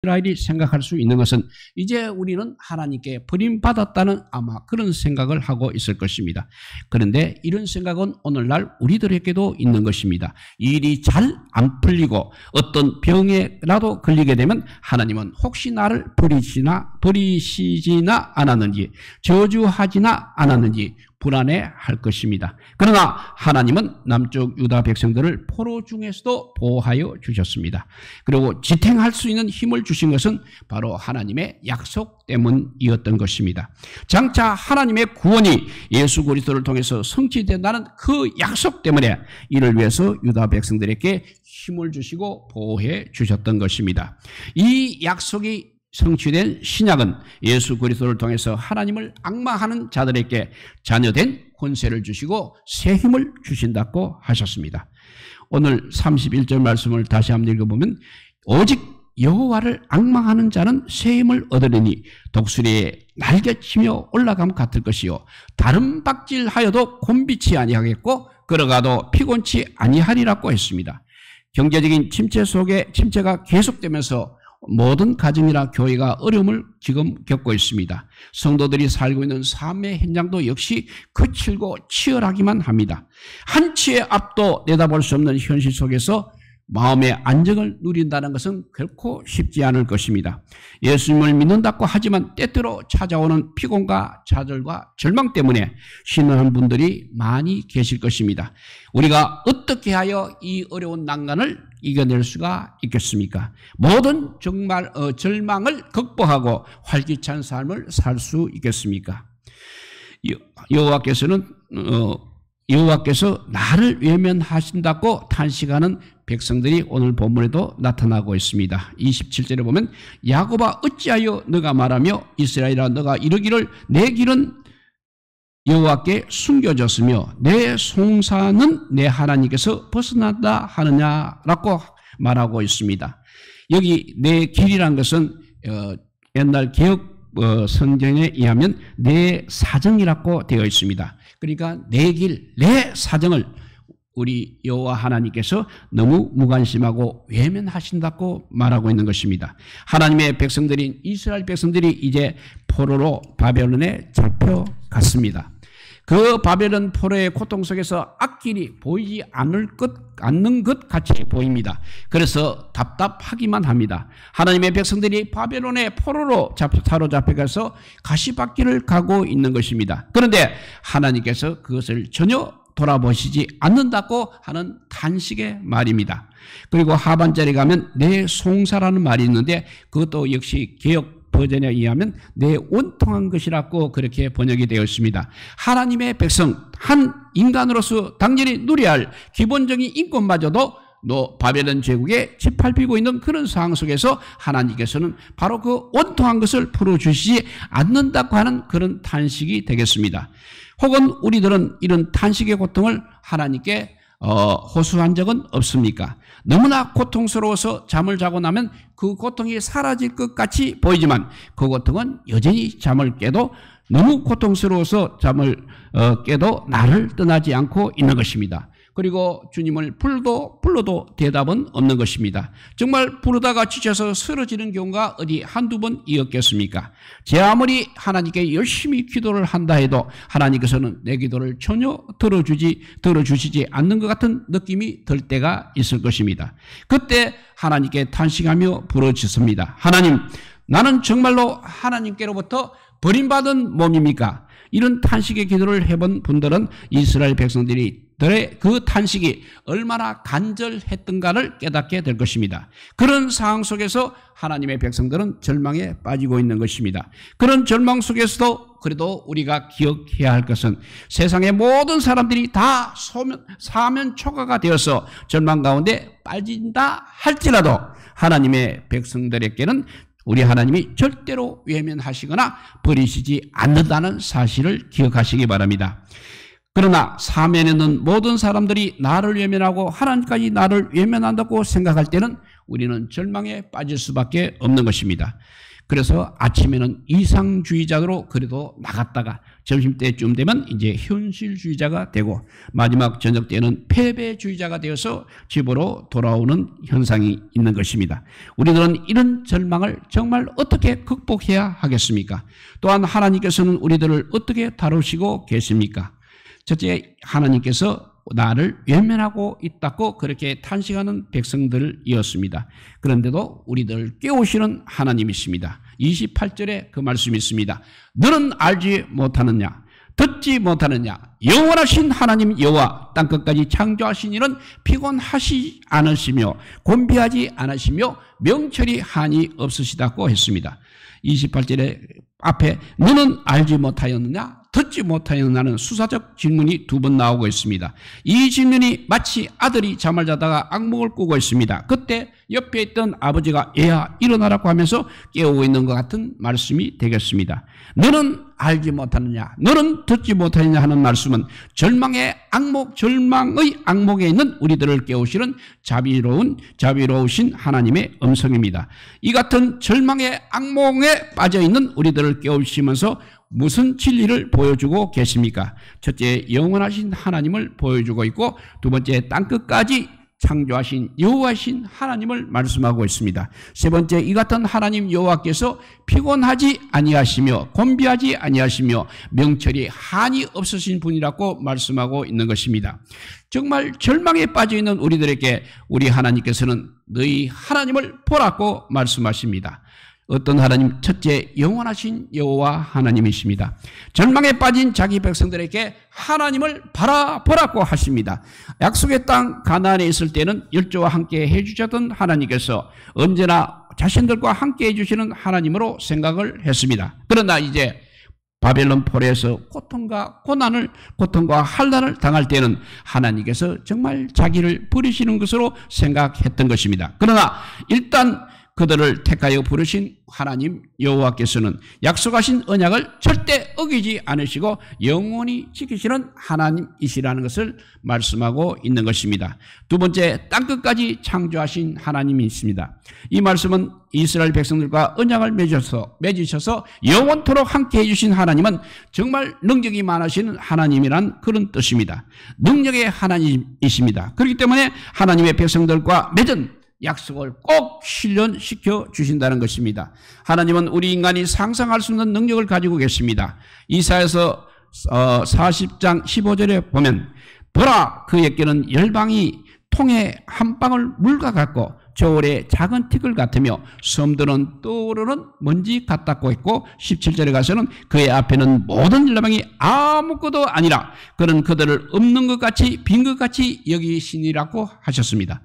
이스라엘이 생각할 수 있는 것은 이제 우리는 하나님께 버림받았다는 아마 그런 생각을 하고 있을 것입니다. 그런데 이런 생각은 오늘날 우리들에게도 있는 것입니다. 일이 잘 안 풀리고 어떤 병에라도 걸리게 되면 하나님은 혹시 나를 버리시지나 않았는지, 저주하지나 않았는지 불안해할 것입니다. 그러나 하나님은 남쪽 유다 백성들을 포로 중에서도 보호하여 주셨습니다. 그리고 지탱할 수 있는 힘을 주신 것은 바로 하나님의 약속 때문이었던 것입니다. 장차 하나님의 구원이 예수 그리스도를 통해서 성취된다는 그 약속 때문에 이를 위해서 유다 백성들에게 힘을 주시고 보호해 주셨던 것입니다. 이 약속이 성취된 신약은 예수 그리스도를 통해서 하나님을 앙망하는 자들에게 자녀된 권세를 주시고 새 힘을 주신다고 하셨습니다. 오늘 31절 말씀을 다시 한번 읽어보면 오직 여호와를 앙망하는 자는 새 힘을 얻으리니 독수리에 날개치며 올라감 같을 것이요 다른 박질하여도 곤비치 아니하겠고 걸어가도 피곤치 아니하리라고 했습니다. 경제적인 침체가 계속되면서 모든 가정이나 교회가 어려움을 지금 겪고 있습니다. 성도들이 살고 있는 삶의 현장도 역시 거칠고 치열하기만 합니다. 한치의 앞도 내다볼 수 없는 현실 속에서 마음의 안정을 누린다는 것은 결코 쉽지 않을 것입니다. 예수님을 믿는다고 하지만 때때로 찾아오는 피곤과 좌절과 절망 때문에 신음하는 분들이 많이 계실 것입니다. 우리가 어떻게 하여 이 어려운 난간을 이겨낼 수가 있겠습니까? 모든 절망을 극복하고 활기찬 삶을 살 수 있겠습니까? 여호와께서 나를 외면하신다고 탄식하는 백성들이 오늘 본문에도 나타나고 있습니다. 27절에 보면 야곱아 어찌하여 너가 말하며 이스라엘아 너가 이르기를 내 길은 여호와께 숨겨졌으며 내 송사는 내 하나님께서 벗어난다 하느냐라고 말하고 있습니다. 여기 내 길이란 것은 옛날 개혁 성경에 의하면 내 사정이라고 되어 있습니다. 그러니까 내 길, 내 사정을 우리 여호와 하나님께서 너무 무관심하고 외면하신다고 말하고 있는 것입니다. 하나님의 백성들인 이스라엘 백성들이 이제 포로로 바벨론에 잡혀갔습니다. 그 바벨론 포로의 고통 속에서 앞길이 보이지 않는 것 같이 보입니다. 그래서 답답하기만 합니다. 하나님의 백성들이 바벨론의 포로로 사로잡혀가서 가시밭길을 가고 있는 것입니다. 그런데 하나님께서 그것을 전혀 돌아보시지 않는다고 하는 탄식의 말입니다. 그리고 하반절에 가면 내 송사라는 말이 있는데 그것도 역시 개혁 버전에 의하면 내 원통한 것이라고 그렇게 번역이 되어 있습니다. 하나님의 백성, 한 인간으로서 당연히 누려야 할 기본적인 인권마저도 바벨론 제국에 짓밟히고 있는 그런 상황 속에서 하나님께서는 바로 그 원통한 것을 풀어주시지 않는다고 하는 그런 탄식이 되겠습니다. 혹은 우리들은 이런 탄식의 고통을 하나님께 호소한 적은 없습니까? 너무나 고통스러워서 잠을 자고 나면 그 고통이 사라질 것 같이 보이지만 그 고통은 여전히 잠을 깨도 너무 고통스러워서 잠을 깨도 나를 떠나지 않고 있는 것입니다. 그리고 주님을 불러도 대답은 없는 것입니다. 정말 부르다가 지쳐서 쓰러지는 경우가 어디 한두 번이었겠습니까? 제 아무리 하나님께 열심히 기도를 한다 해도 하나님께서는 내 기도를 전혀 들어주시지 않는 것 같은 느낌이 들 때가 있을 것입니다. 그때 하나님께 탄식하며 부르짖습니다. 하나님, 나는 정말로 하나님께로부터 버림받은 몸입니까? 이런 탄식의 기도를 해본 분들은 이스라엘 백성들의 그 탄식이 얼마나 간절했던가를 깨닫게 될 것입니다. 그런 상황 속에서 하나님의 백성들은 절망에 빠지고 있는 것입니다. 그런 절망 속에서도 그래도 우리가 기억해야 할 것은 세상의 모든 사람들이 다 사면초가가 되어서 절망 가운데 빠진다 할지라도 하나님의 백성들에게는 우리 하나님이 절대로 외면하시거나 버리시지 않는다는 사실을 기억하시기 바랍니다. 그러나 사면에 있는 모든 사람들이 나를 외면하고 하나님까지 나를 외면한다고 생각할 때는 우리는 절망에 빠질 수밖에 없는 것입니다. 그래서 아침에는 이상주의자로 그래도 나갔다가 점심때쯤 되면 이제 현실주의자가 되고 마지막 저녁 때는 패배주의자가 되어서 집으로 돌아오는 현상이 있는 것입니다. 우리들은 이런 절망을 정말 어떻게 극복해야 하겠습니까? 또한 하나님께서는 우리들을 어떻게 다루시고 계십니까? 첫째, 하나님께서 나를 외면하고 있다고 그렇게 탄식하는 백성들이었습니다. 그런데도 우리들을 깨우시는 하나님이십니다. 28절에 그 말씀이 있습니다. 너는 알지 못하느냐? 듣지 못하느냐? 영원하신 하나님 여호와 땅끝까지 창조하신 이는 피곤하지 않으시며 곤비하지 않으시며 명철이 한이 없으시다고 했습니다. 28절에 앞에 너는 알지 못하였느냐? 듣지 못하였느냐는 수사적 질문이 두 번 나오고 있습니다. 이 질문이 마치 아들이 잠을 자다가 악몽을 꾸고 있습니다. 그때 옆에 있던 아버지가 얘야 일어나라고 하면서 깨우고 있는 것 같은 말씀이 되겠습니다. 너는 알지 못하느냐, 너는 듣지 못하느냐 하는 말씀은 절망의 악몽에 있는 우리들을 깨우시는 자비로우신 하나님의 음성입니다. 이 같은 절망의 악몽에 빠져있는 우리들을 깨우시면서 무슨 진리를 보여주고 계십니까? 첫째, 영원하신 하나님을 보여주고 있고, 두 번째, 땅끝까지 창조하신 여호와신 하나님을 말씀하고 있습니다. 세 번째, 이 같은 하나님 여호와께서 피곤하지 아니하시며 곤비하지 아니하시며 명철이 한이 없으신 분이라고 말씀하고 있는 것입니다. 정말 절망에 빠져있는 우리들에게 우리 하나님께서는 너희 하나님을 보라고 말씀하십니다. 어떤 하나님? 첫째, 영원하신 여호와 하나님이십니다. 절망에 빠진 자기 백성들에게 하나님을 바라보라고 하십니다. 약속의 땅 가나안에 있을 때는 열조와 함께 해주셨던 하나님께서 언제나 자신들과 함께 해주시는 하나님으로 생각을 했습니다. 그러나 이제 바벨론 포로에서 고통과 환난을 당할 때는 하나님께서 정말 자기를 버리시는 것으로 생각했던 것입니다. 그러나 일단 그들을 택하여 부르신 하나님 여호와께서는 약속하신 언약을 절대 어기지 않으시고 영원히 지키시는 하나님이시라는 것을 말씀하고 있는 것입니다. 두 번째, 땅끝까지 창조하신 하나님이 있습니다. 이 말씀은 이스라엘 백성들과 언약을 맺으셔서 영원토록 함께 해주신 하나님은 정말 능력이 많으신 하나님이란 그런 뜻입니다. 능력의 하나님이십니다. 그렇기 때문에 하나님의 백성들과 맺은 약속을 꼭 실현시켜 주신다는 것입니다. 하나님은 우리 인간이 상상할 수 없는 능력을 가지고 계십니다. 이사야서 40장 15절에 보면 보라, 그에게는 열방이 통에 한 방울 물과 같고 저울의 작은 티끌 같으며 섬들은 떠오르는 먼지 같다고 했고 17절에 가서는 그의 앞에는 모든 열방이 아무것도 아니라 그는 그들을 없는 것 같이 빈 것 같이 여기시니라고 하셨습니다.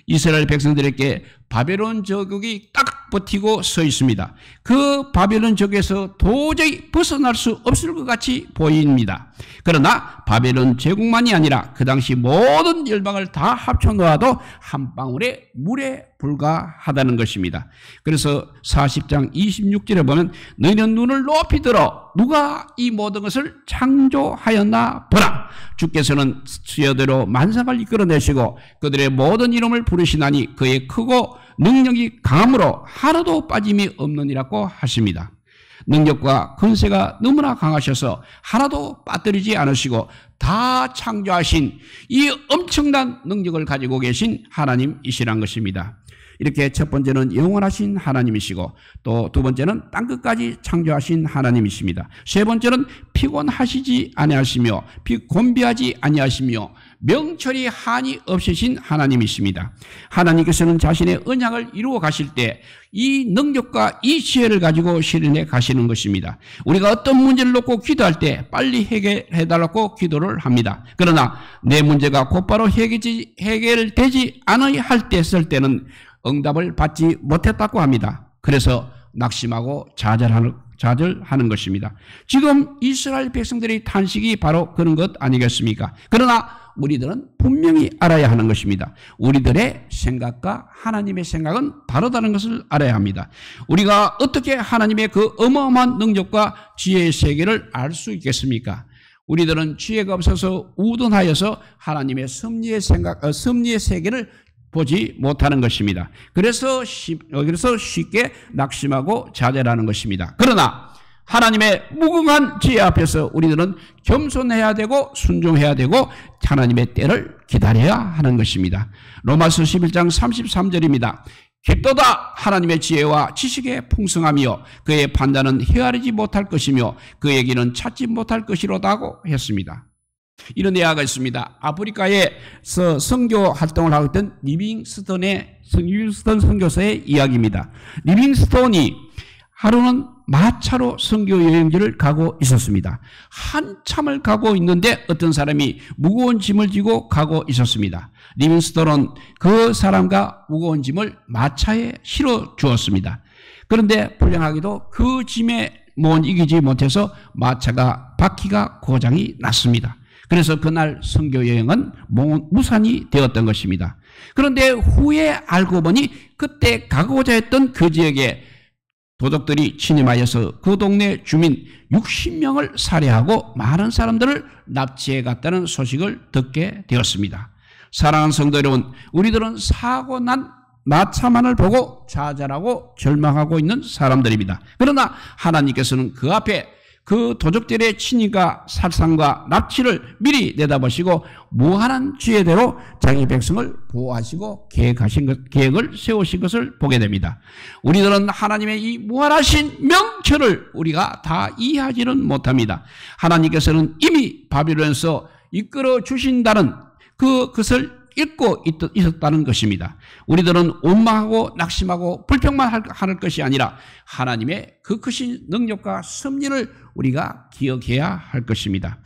이스라엘 백성들에게 바벨론 저국이 딱 버티고 서 있습니다. 그 바벨론 적에서 도저히 벗어날 수 없을 것 같이 보입니다. 그러나 바벨론 제국만이 아니라 그 당시 모든 열방을 다 합쳐 놓아도 한 방울의 물에 불과하다는 것입니다. 그래서 40장 26절에 보면 너희는 눈을 높이 들어 누가 이 모든 것을 창조하였나 보라. 주께서는 수여대로 만상을 이끌어내시고 그들의 모든 이름을 부르시나니 그의 크고 능력이 강함으로 하나도 빠짐이 없느니라고 하십니다. 능력과 권세가 너무나 강하셔서 하나도 빠뜨리지 않으시고 다 창조하신 이 엄청난 능력을 가지고 계신 하나님이시란 것입니다. 이렇게 첫 번째는 영원하신 하나님이시고 또 두 번째는 땅끝까지 창조하신 하나님이십니다. 세 번째는 피곤하시지 아니하시며 곤비하지 아니하시며 명철이 한이 없으신 하나님이십니다. 하나님께서는 자신의 언약을 이루어 가실 때 이 능력과 이 지혜를 가지고 실현해 가시는 것입니다. 우리가 어떤 문제를 놓고 기도할 때 빨리 해결해달라고 기도를 합니다. 그러나 내 문제가 곧바로 해결되지 않아야 할 때 쓸 때는 응답을 받지 못했다고 합니다. 그래서 낙심하고 좌절하는 것입니다. 지금 이스라엘 백성들의 탄식이 바로 그런 것 아니겠습니까? 그러나 우리들은 분명히 알아야 하는 것입니다. 우리들의 생각과 하나님의 생각은 다르다는 것을 알아야 합니다. 우리가 어떻게 하나님의 그 어마어마한 능력과 지혜의 세계를 알 수 있겠습니까? 우리들은 지혜가 없어서 우둔하여서 하나님의 섭리의 세계를 보지 못하는 것입니다. 그래서 쉽게 낙심하고 좌절하는 것입니다. 그러나 하나님의 무궁한 지혜 앞에서 우리들은 겸손해야 되고 순종해야 되고 하나님의 때를 기다려야 하는 것입니다. 로마서 11장 33절입니다. 깊도다 하나님의 지혜와 지식의 풍성함이요 그의 판단은 헤아리지 못할 것이며 그의 길은 찾지 못할 것이로다고 했습니다. 이런 예화가 있습니다. 아프리카에서 선교 활동을 하고 있던 리빙스턴 선교사의 이야기입니다. 리빙스턴이 하루는 마차로 선교 여행지를 가고 있었습니다. 한참을 가고 있는데 어떤 사람이 무거운 짐을 지고 가고 있었습니다. 리빙스턴은 그 사람과 무거운 짐을 마차에 실어 주었습니다. 그런데 불행하게도 그 짐에 이기지 못해서 마차가 바퀴가 고장이 났습니다. 그래서 그날 선교 여행은 무산이 되었던 것입니다. 그런데 후에 알고 보니 그때 가고자 했던 그 지역에 도적들이 침입하여서 그 동네 주민 60명을 살해하고 많은 사람들을 납치해 갔다는 소식을 듣게 되었습니다. 사랑하는 성도 여러분, 우리들은 사고 난 마차만을 보고 좌절하고 절망하고 있는 사람들입니다. 그러나 하나님께서는 그 앞에 그 도적들의 친위가 살상과 납치를 미리 내다보시고 무한한 지혜대로 자기 백성을 보호하시고 계획을 세우신 것을 보게 됩니다. 우리들은 하나님의 이 무한하신 명철을 우리가 다 이해하지는 못합니다. 하나님께서는 이미 바빌론에서 이끌어 주신다는 그것을 잊고 있었다는 것입니다. 우리들은 원망하고 낙심하고 불평만 할 것이 아니라 하나님의 그 크신 능력과 섭리를 우리가 기억해야 할 것입니다.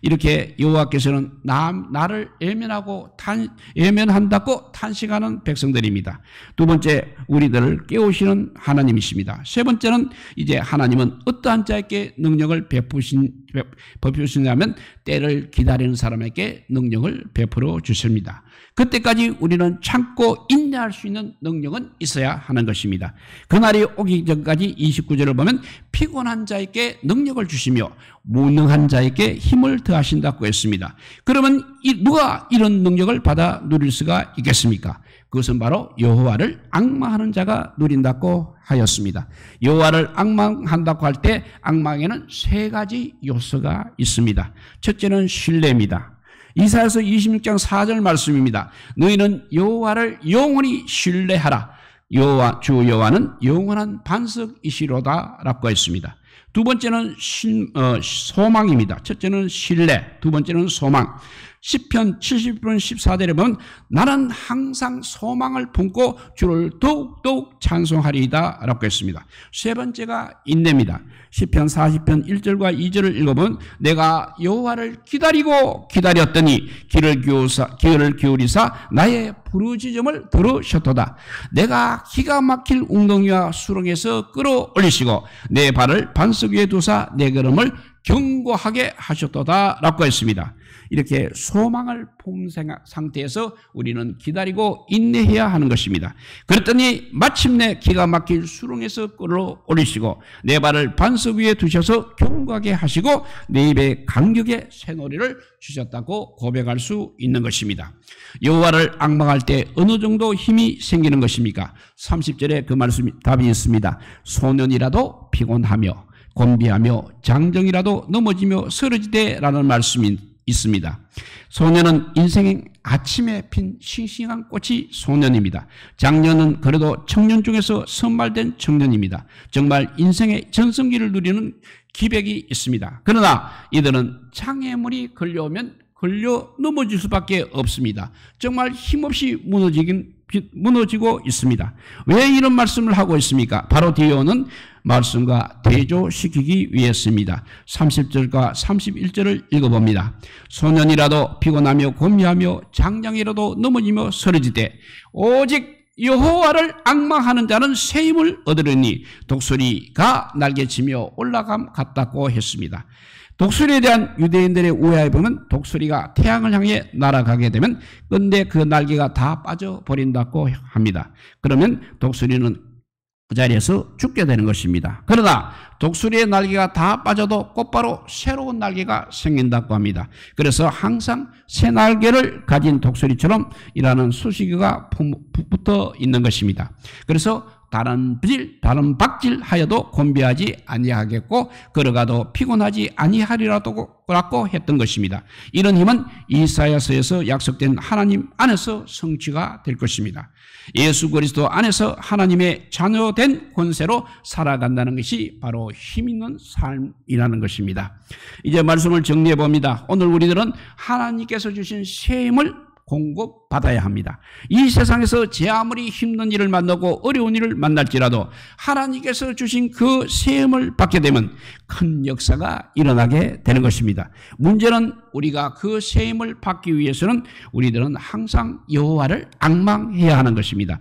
이렇게 여호와께서는 나를 외면한다고 탄식하는 백성들입니다. 두 번째, 우리들을 깨우시는 하나님이십니다. 세 번째는 이제 하나님은 어떠한 자에게 능력을 베푸시냐면 때를 기다리는 사람에게 능력을 베풀어 주십니다. 그때까지 우리는 참고 인내할 수 있는 능력은 있어야 하는 것입니다. 그날이 오기 전까지 29절을 보면 피곤한 자에게 능력을 주시며 무능한 자에게 힘을 더하신다고 했습니다. 그러면 누가 이런 능력을 받아 누릴 수가 있겠습니까? 그것은 바로 여호와를 앙망하는 자가 누린다고 하였습니다. 여호와를 앙망한다고 할 때 앙망에는 세 가지 요소가 있습니다. 첫째는 신뢰입니다. 이사야서 26장 4절 말씀입니다. 너희는 여호와를 영원히 신뢰하라. 주 여호와는 영원한 반석이시로다 라고 했습니다. 두 번째는 소망입니다. 첫째는 신뢰, 두 번째는 소망. 시편 70편 14절에 보면 나는 항상 소망을 품고 주를 더욱더욱 찬송하리이다 라고 했습니다. 세 번째가 인내입니다. 시편 40편 1절과 2절을 읽어보면 내가 여호와를 기다렸더니 귀를 기울이사 나의 부르짖음을 들으셨도다. 내가 기가 막힐 웅덩이와 수렁에서 끌어올리시고 내 발을 반석 위에 두사 내 걸음을 견고하게 하셨도다 라고 했습니다. 이렇게 소망을 품은 상태에서 우리는 기다리고 인내해야 하는 것입니다. 그랬더니 마침내 기가 막힐 수렁에서 끌어올리시고 내 발을 반석 위에 두셔서 견고하게 하시고 내 입에 감격의 새노래를 주셨다고 고백할 수 있는 것입니다. 여호와를 앙망할 때 어느 정도 힘이 생기는 것입니까? 30절에 그 말씀 답이 있습니다. 소년이라도 피곤하며 곤비하며 장정이라도 넘어지며 쓰러지되라는 말씀이 있습니다. 소년은 인생의 아침에 핀 싱싱한 꽃이 소년입니다. 장년은 그래도 청년 중에서 선발된 청년입니다. 정말 인생의 전성기를 누리는 기백이 있습니다. 그러나 이들은 장애물이 걸려오면 넘어질 수밖에 없습니다. 정말 힘없이 무너지고 있습니다. 왜 이런 말씀을 하고 있습니까? 바로 뒤에 오는 말씀과 대조시키기 위해서입니다. 30절과 31절을 읽어봅니다. 소년이라도 피곤하며 곤미하며 장장이라도 넘어지며 쓰러지되 오직 여호와를 앙망하는 자는 새 힘을 얻으려니 독수리가 날개치며 올라감 같다고 했습니다. 독수리에 대한 유대인들의 오해에 보면 독수리가 태양을 향해 날아가게 되면 끝내 그 날개가 다 빠져버린다고 합니다. 그러면 독수리는 그 자리에서 죽게 되는 것입니다. 그러나 독수리의 날개가 다 빠져도 곧바로 새로운 날개가 생긴다고 합니다. 그래서 항상 새 날개를 가진 독수리처럼 일하는 수식어가 붙어 있는 것입니다. 그래서 다른 박질 하여도 곤비하지 아니하겠고 걸어가도 피곤하지 아니하리라고 했던 것입니다. 이런 힘은 이사야서에서 약속된 하나님 안에서 성취가 될 것입니다. 예수 그리스도 안에서 하나님의 자녀된 권세로 살아간다는 것이 바로 힘있는 삶이라는 것입니다. 이제 말씀을 정리해 봅니다. 오늘 우리들은 하나님께서 주신 새 힘을 공급받아야 합니다. 이 세상에서 제 아무리 힘든 일을 만나고 어려운 일을 만날지라도 하나님께서 주신 그 새 힘을 받게 되면 큰 역사가 일어나게 되는 것입니다. 문제는 우리가 그 새 힘을 받기 위해서는 우리들은 항상 여호와를 앙망해야 하는 것입니다.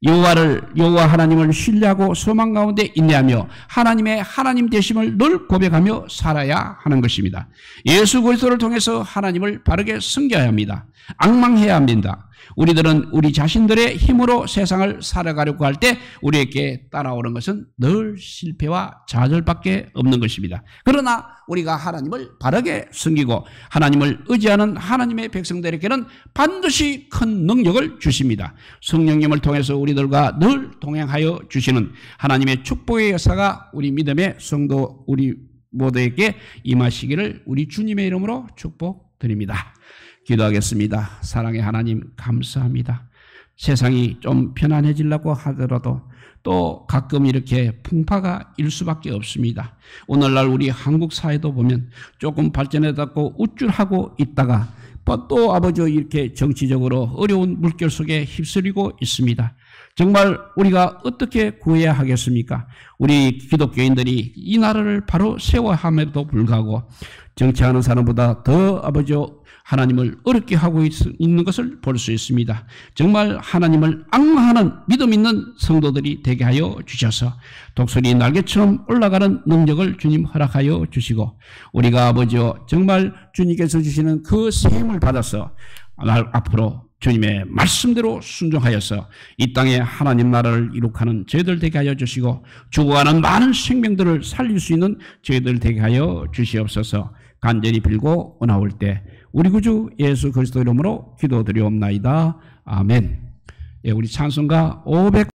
여호와 하나님을 신뢰하고 소망 가운데 인내하며 하나님의 하나님 되심을 늘 고백하며 살아야 하는 것입니다. 예수 그리스도를 통해서 하나님을 바르게 섬겨야 합니다. 앙망해야 합니다. 우리들은 우리 자신들의 힘으로 세상을 살아가려고 할 때 우리에게 따라오는 것은 늘 실패와 좌절밖에 없는 것입니다. 그러나 우리가 하나님을 바르게 섬기고 하나님을 의지하는 하나님의 백성들에게는 반드시 큰 능력을 주십니다. 성령님을 통해서 우리들과 늘 동행하여 주시는 하나님의 축복의 역사가 우리 믿음의 성도 우리 모두에게 임하시기를 우리 주님의 이름으로 축복드립니다. 기도하겠습니다. 사랑의 하나님 감사합니다. 세상이 좀 편안해지려고 하더라도 또 가끔 이렇게 풍파가 일 수밖에 없습니다. 오늘날 우리 한국 사회도 보면 조금 발전해갖고 우쭐하고 있다가 또 아버지 이렇게 정치적으로 어려운 물결 속에 휩쓸리고 있습니다. 정말 우리가 어떻게 구해야 하겠습니까? 우리 기독교인들이 이 나라를 바로 세워야 함에도 불구하고 정치하는 사람보다 더 아버지 하나님을 어렵게 하고 있는 것을 볼 수 있습니다. 정말 하나님을 앙망하는 믿음 있는 성도들이 되게 하여 주셔서 독수리 날개처럼 올라가는 능력을 주님 허락하여 주시고 우리가 아버지여 정말 주님께서 주시는 그 새 힘을 받아서 앞으로 주님의 말씀대로 순종하여서 이 땅에 하나님 나라를 이룩하는 저희들 되게 하여 주시고 죽어가는 많은 생명들을 살릴 수 있는 저희들 되게 하여 주시옵소서. 간절히 빌고 나올 때 우리 구주 예수 그리스도 이름으로 기도드리옵나이다. 아멘. 예, 우리 찬송가 500